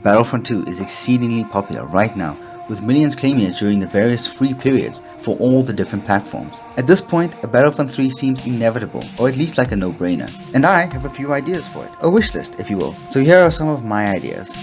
Battlefront 2 is exceedingly popular right now, with millions claiming it during the various free periods for all the different platforms. At this point, a Battlefront 3 seems inevitable, or at least like a no-brainer. And I have a few ideas for it, a wish list if you will. So here are some of my ideas.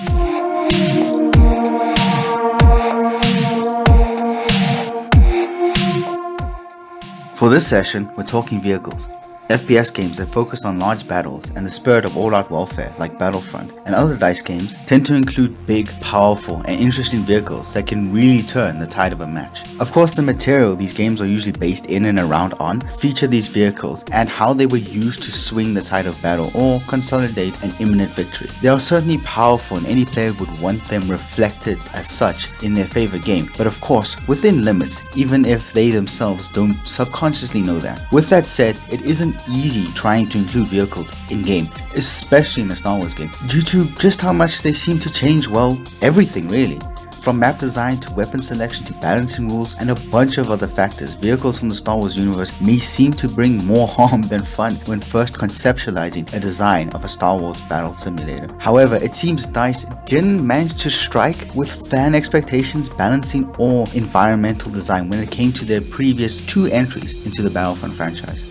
For this session, we're talking vehicles. FPS games that focus on large battles and the spirit of all-out warfare like Battlefront and other DICE games tend to include big, powerful and interesting vehicles that can really turn the tide of a match. Of course, the material these games are usually based in and around on feature these vehicles and how they were used to swing the tide of battle or consolidate an imminent victory. They are certainly powerful and any player would want them reflected as such in their favorite game, but of course within limits, even if they themselves don't subconsciously know that. With that said, it isn't easy trying to include vehicles in-game, especially in a Star Wars game, due to just how much they seem to change, well, everything really. From map design to weapon selection to balancing rules and a bunch of other factors, vehicles from the Star Wars universe may seem to bring more harm than fun when first conceptualizing a design of a Star Wars battle simulator. However, it seems DICE didn't manage to strike with fan expectations, balancing, or environmental design when it came to their previous 2 entries into the Battlefront franchise.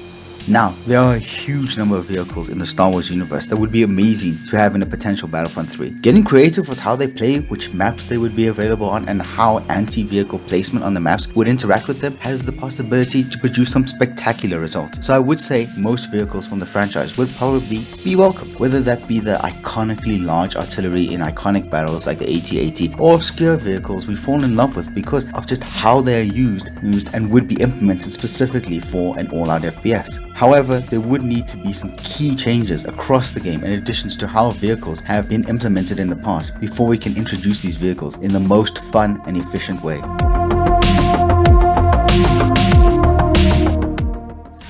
Now, there are a huge number of vehicles in the Star Wars universe that would be amazing to have in a potential Battlefront 3. Getting creative with how they play, which maps they would be available on, and how anti-vehicle placement on the maps would interact with them has the possibility to produce some spectacular results. So I would say most vehicles from the franchise would probably be welcome, whether that be the iconically large artillery in iconic battles like the AT-AT, or obscure vehicles we fall in love with because of just how they are used and would be implemented specifically for an all-out FPS. However, there would need to be some key changes across the game in addition to how vehicles have been implemented in the past before we can introduce these vehicles in the most fun and efficient way.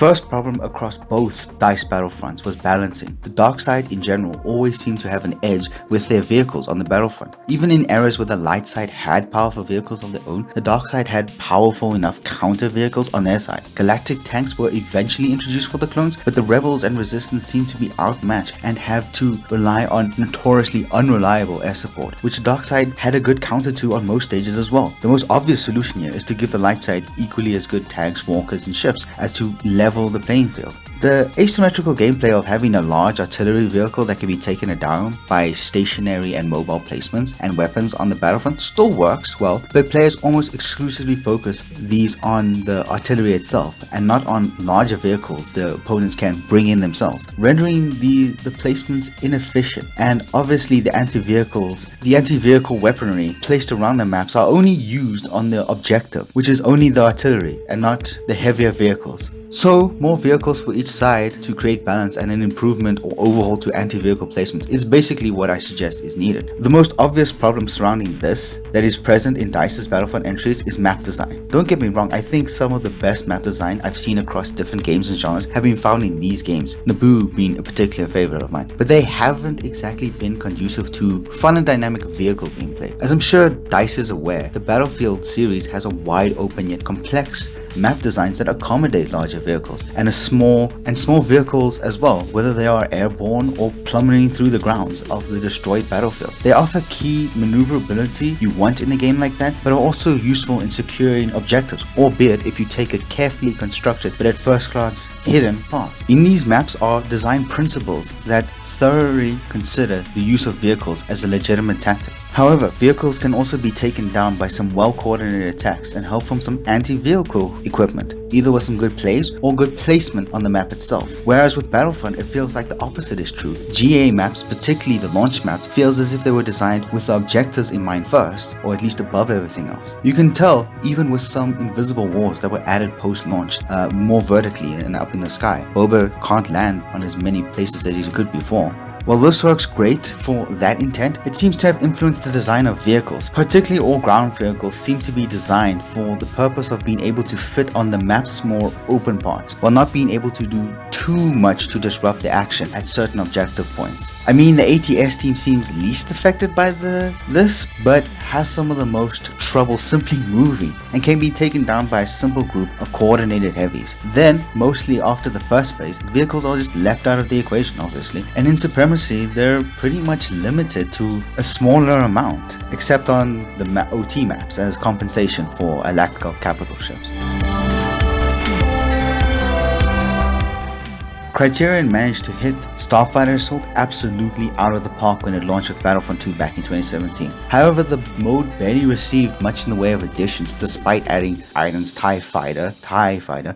First problem across both DICE Battlefronts was balancing. The dark side in general always seemed to have an edge with their vehicles on the battlefront. Even in eras where the light side had powerful vehicles of their own, the dark side had powerful enough counter vehicles on their side. Galactic tanks were eventually introduced for the clones, but the rebels and resistance seemed to be outmatched and have to rely on notoriously unreliable air support, which the dark side had a good counter to on most stages as well. The most obvious solution here is to give the light side equally as good tanks, walkers and ships as to level the playing field. The asymmetrical gameplay of having a large artillery vehicle that can be taken down by stationary and mobile placements and weapons on the battlefront still works well, but players almost exclusively focus these on the artillery itself and not on larger vehicles the opponents can bring in themselves, rendering the placements inefficient. And obviously the anti-vehicle weaponry placed around the maps are only used on the objective, which is only the artillery and not the heavier vehicles. So, more vehicles for each side to create balance and an improvement or overhaul to anti-vehicle placement is basically what I suggest is needed. The most obvious problem surrounding this that is present in DICE's Battlefront entries is map design. Don't get me wrong, I think some of the best map design I've seen across different games and genres have been found in these games, Naboo being a particular favorite of mine, but they haven't exactly been conducive to fun and dynamic vehicle gameplay. As I'm sure DICE is aware, the Battlefield series has a wide open yet complex map designs that accommodate larger vehicles and small vehicles as well, whether they are airborne or plummeting through the grounds of the destroyed battlefield. They offer key maneuverability you want in a game like that, but are also useful in securing objectives, albeit if you take a carefully constructed but at first glance hidden path. In these maps are design principles that thoroughly consider the use of vehicles as a legitimate tactic. However, vehicles can also be taken down by some well-coordinated attacks and help from some anti-vehicle equipment, either with some good plays or good placement on the map itself. Whereas with Battlefront, it feels like the opposite is true. GA maps, particularly the launch maps, feels as if they were designed with the objectives in mind first, or at least above everything else. You can tell even with some invisible walls that were added post-launch, more vertically and up in the sky. Boba can't land on as many places as he could before. While this works great for that intent, it seems to have influenced the design of vehicles. Particularly all ground vehicles seem to be designed for the purpose of being able to fit on the map's more open parts, while not being able to do too much to disrupt the action at certain objective points. I mean, the ATS team seems least affected by this, but has some of the most trouble simply moving and can be taken down by a simple group of coordinated heavies. Then, mostly after the first phase, vehicles are just left out of the equation, obviously, and in Supremacy they're pretty much limited to a smaller amount, except on the OT maps as compensation for a lack of capital ships. Criterion managed to hit Starfighter Assault absolutely out of the park when it launched with Battlefront II back in 2017. However, the mode barely received much in the way of additions despite adding Iron's TIE Fighter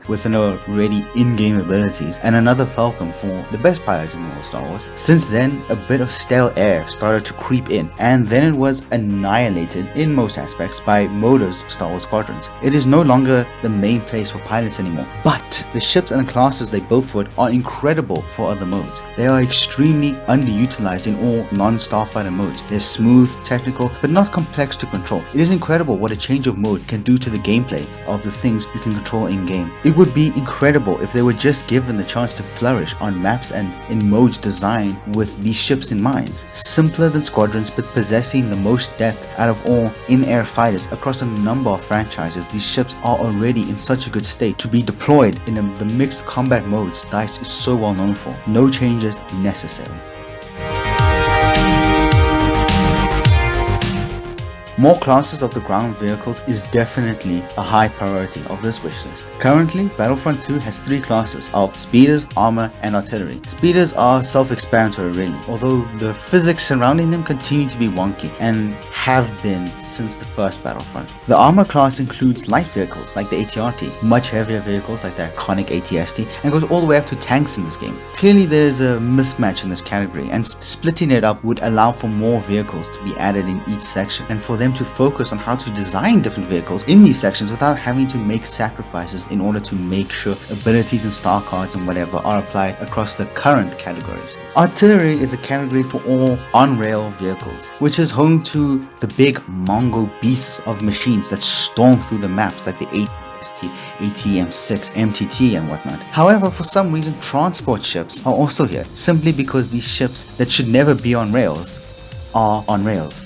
with an already in-game abilities and another Falcon for the best pilot in all Star Wars. Since then, a bit of stale air started to creep in, and then it was annihilated in most aspects by Motor's Star Wars Squadrons. It is no longer the main place for pilots anymore, but the ships and the classes they built for it are incredible for other modes. They are extremely underutilized in all non-Starfighter modes. They're smooth, technical, but not complex to control. It is incredible what a change of mode can do to the gameplay of the things you can control in-game. It would be incredible if they were just given the chance to flourish on maps and in modes designed with these ships in mind. Simpler than Squadrons, but possessing the most depth out of all in-air fighters across a number of franchises, these ships are already in such a good state to be deployed in the mixed combat modes DICE is so well known for. No changes necessary. More classes of the ground vehicles is definitely a high priority of this wishlist. Currently, Battlefront 2 has 3 classes of speeders, armor, and artillery. Speeders are self-explanatory really, although the physics surrounding them continue to be wonky and have been since the first Battlefront. The armor class includes light vehicles like the ATRT, much heavier vehicles like the iconic ATST, and goes all the way up to tanks in this game. Clearly there is a mismatch in this category, and splitting it up would allow for more vehicles to be added in each section, and for them to focus on how to design different vehicles in these sections without having to make sacrifices in order to make sure abilities and star cards and whatever are applied across the current categories. Artillery is a category for all on-rail vehicles, which is home to the big Mongo beasts of machines that storm through the maps like the ATST, ATM6, MTT and whatnot. However, for some reason transport ships are also here, simply because these ships that should never be on rails are on rails.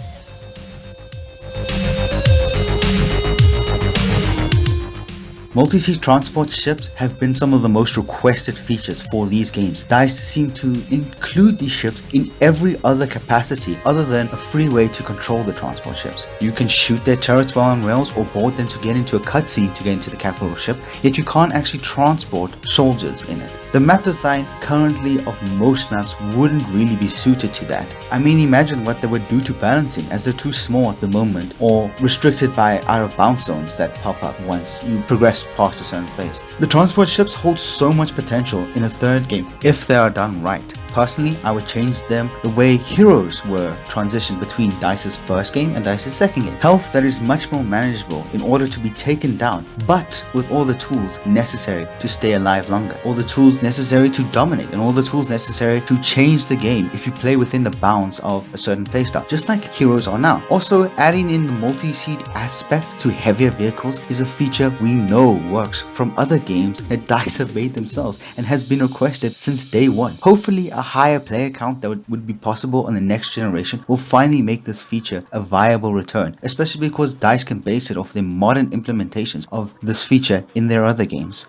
Multi-seat transport ships have been some of the most requested features for these games. DICE seem to include these ships in every other capacity other than a free way to control the transport ships. You can shoot their turrets while on rails or board them to get into a cutscene to get into the capital ship, yet you can't actually transport soldiers in it. The map design currently of most maps wouldn't really be suited to that. I mean, imagine what they would do to balancing, as they're too small at the moment or restricted by out of bounds zones that pop up once you progress past a certain phase. The transport ships hold so much potential in a third game if they are done right. Personally, I would change them the way heroes were transitioned between DICE's first game and DICE's second game. Health that is much more manageable in order to be taken down, but with all the tools necessary to stay alive longer, all the tools necessary to dominate, and all the tools necessary to change the game if you play within the bounds of a certain playstyle, just like heroes are now. Also, adding in the multi-seat aspect to heavier vehicles is a feature we know works from other games that DICE have made themselves and has been requested since day one. Hopefully, a higher player count that would be possible on the next generation will finally make this feature a viable return, especially because DICE can base it off their modern implementations of this feature in their other games.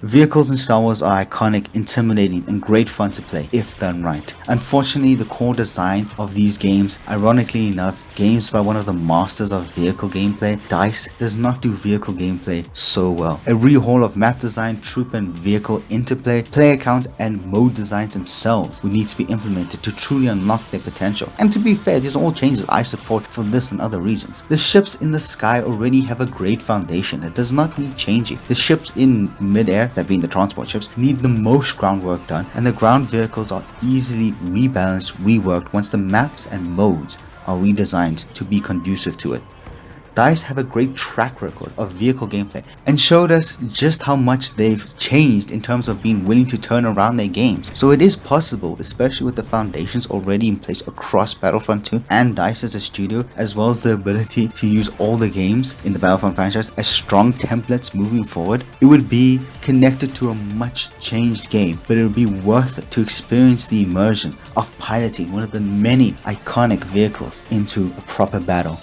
Vehicles in Star Wars are iconic, intimidating, and great fun to play if done right. Unfortunately, the core design of these games, ironically enough, games by one of the masters of vehicle gameplay, DICE, does not do vehicle gameplay so well. A rehaul of map design, troop and vehicle interplay, player count, and mode designs themselves would need to be implemented to truly unlock their potential. And to be fair, these are all changes I support for this and other reasons. The ships in the sky already have a great foundation that does not need changing. The ships in mid-air, that being the transport ships, need the most groundwork done, and the ground vehicles are easily rebalanced, reworked once the maps and modes are redesigned to be conducive to it. DICE have a great track record of vehicle gameplay and showed us just how much they've changed in terms of being willing to turn around their games. So it is possible, especially with the foundations already in place across Battlefront 2 and DICE as a studio, as well as the ability to use all the games in the Battlefront franchise as strong templates moving forward. It would be connected to a much changed game, but it would be worth it to experience the immersion of piloting one of the many iconic vehicles into a proper battle.